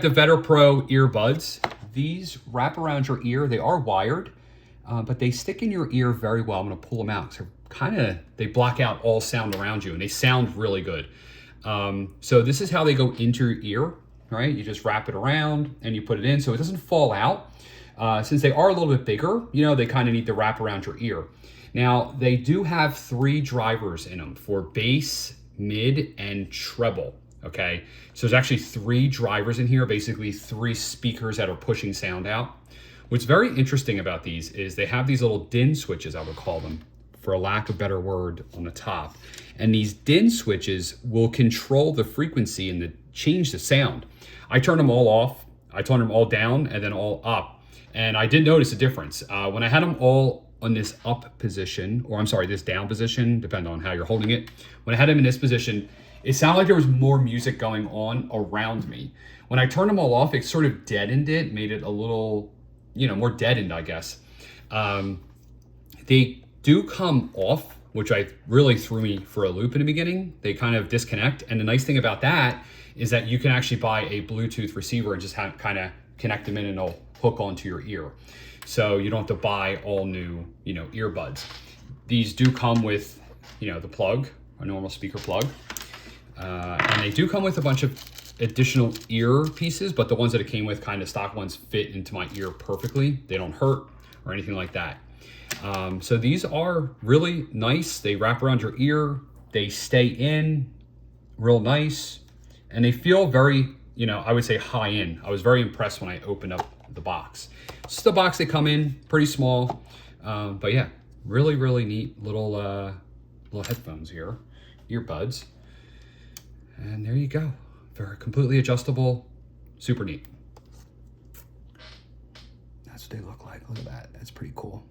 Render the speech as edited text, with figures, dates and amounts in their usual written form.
The Vader Pro earbuds, these wrap around your ear. They are wired, but they stick in your ear very well. I'm gonna pull them out. So they block out all sound around you and they sound really good. So this is how they go into your ear, right? You just wrap it around and you put it in so it doesn't fall out. Since they are a little bit bigger, you know, they kind of need to wrap around your ear. Now, they do have 3 drivers in them for bass, mid, and treble. Okay, so there's actually 3 drivers in here, basically 3 speakers that are pushing sound out. What's very interesting about these is they have these little DIN switches, I would call them, for a lack of a better word, on the top. And these DIN switches will control the frequency and change the sound. I turned them all off, I turned them all down, and then all up. And I did notice a difference. When I had them all on this up position, or I'm sorry, this down position, depending on how you're holding it. When I had them in this position, it sounded like there was more music going on around me. When I turned them all off, it sort of deadened it, made it a little, you know, more deadened, I guess. They do come off, which really threw me for a loop in the beginning. They kind of disconnect. And the nice thing about that is that you can actually buy a Bluetooth receiver and just kind of connect them in and they'll hook onto your ear. So you don't have to buy all new, you know, earbuds. These do come with, you know, the plug, a normal speaker plug. And they do come with a bunch of additional ear pieces, but the ones that it came with, kind of stock ones, fit into my ear perfectly. They don't hurt or anything like that. So these are really nice. They wrap around your ear. They stay in real nice. And they feel very, you know, I would say high end. I was very impressed when I opened up the box. This is the box they come in, pretty small. But yeah, really, really neat little headphones here, earbuds. And there you go. Very completely adjustable, super neat. That's what they look like. Look at that. That's pretty cool.